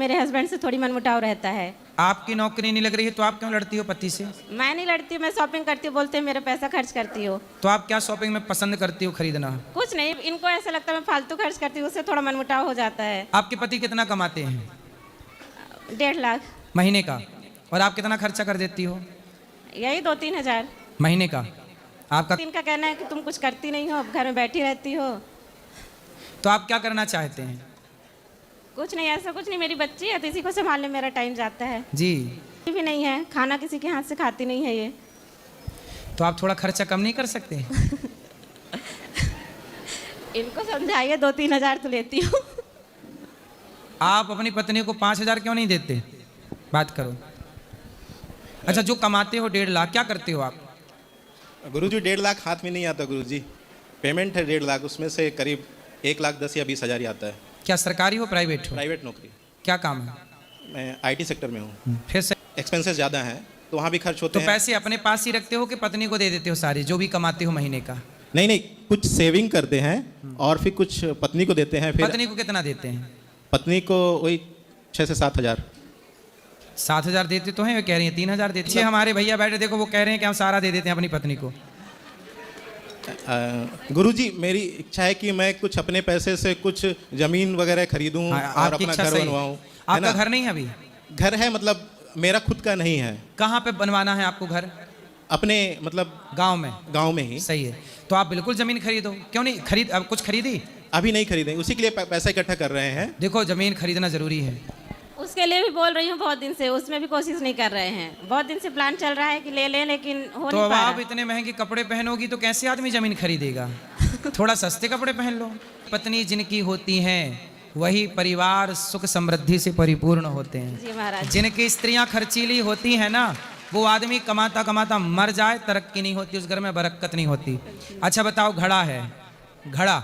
मेरे हस्बैंड से थोड़ी मनमुटाव रहता है। आपकी नौकरी नहीं लग रही है तो आप क्यों लड़ती हो पति से? मैं नहीं लड़ती हूँ, मैं शॉपिंग करती हूँ, बोलते हैं मेरा पैसा खर्च करती हो। तो आप क्या शॉपिंग में पसंद करती हो खरीदना? कुछ नहीं, इनको ऐसा लगता है मैं फालतू खर्च करती हूँ, उससे थोड़ा मनमुटाव हो जाता है। आपके पति कितना कमाते हैं? 1.5 लाख महीने का। और आप कितना खर्चा कर देती हो? यही 2-3 हज़ार महीने का। आपका इनका कहना है कि तुम कुछ करती नहीं हो, घर में बैठी रहती हो। तो आप क्या करना चाहते हैं? कुछ नहीं, ऐसा कुछ नहीं, मेरी बच्ची है तो इसी को संभालने मेरा टाइम जाता है। जी। भी नहीं है, खाना किसी के हाथ से खाती नहीं है ये। तो आप थोड़ा खर्चा कम नहीं कर सकते? इनको समझाइए, 2-3 हज़ार तो लेती हूँ। आप अपनी पत्नी को 5,000 क्यों नहीं देते? बात करो। अच्छा, जो कमाते हो 1.5 लाख, क्या करते हो आप? गुरुजी 1.5 लाख हाथ में नहीं आता गुरुजी। पेमेंट है 1.5 लाख, उसमें से करीब 1,10,000 या 20,000 ही आता है। क्या सरकारी हो प्राइवेट हो? प्राइवेट नौकरी। क्या काम है? मैं आईटी सेक्टर में हूँ। फिर से एक्सपेंसेस ज़्यादा हैं तो वहाँ भी खर्च होते तो हैं। पैसे अपने पास ही रखते हो कि पत्नी को दे देते हो सारी जो भी कमाते हो महीने का? नहीं नहीं, कुछ सेविंग करते हैं और फिर कुछ पत्नी को देते हैं। फिर पत्नी को कितना देते हैं? पत्नी को वही 6 से 7 हज़ार। 7,000 देते तो हैं, वो कह रही हैं 3,000 देते हैं। हमारे भैया बैठे देखो, वो कह रहे हैं कि हम सारा दे देते हैं अपनी पत्नी को। गुरुजी, मेरी इच्छा है कि मैं कुछ अपने पैसे से कुछ जमीन वगैरह खरीदूं और आपकी अपना इच्छा घर सही। बनवाऊं। आपका घर नहीं है अभी? घर है, मतलब मेरा खुद का नहीं है। कहाँ पे बनवाना है आपको घर? अपने मतलब गांव में? गांव में ही। सही है, तो आप बिल्कुल जमीन खरीदो। क्यों नहीं खरीद? अब कुछ खरीदी? अभी नहीं खरीदेंगे, उसी के लिए पैसा इकट्ठा कर रहे हैं। देखो, जमीन खरीदना जरूरी है। उसके लिए भी बोल रही हूँ बहुत दिन से, उसमें भी कोशिश नहीं कर रहे हैं। बहुत दिन से प्लान चल रहा है कि ले लें, लेकिन हो तो नहीं अब पा आप रहा। इतने महंगे कपड़े पहनोगी तो कैसे आदमी जमीन खरीदेगा? थोड़ा सस्ते कपड़े पहन लो। पत्नी जिनकी होती हैं वही परिवार सुख समृद्धि से परिपूर्ण होते हैं। जी महाराज। जिनकी स्त्रियां खर्चीली होती हैं ना, वो आदमी कमाता कमाता मर जाए, तरक्की नहीं होती, उस घर में बरकत नहीं होती। अच्छा बताओ, घड़ा है, घड़ा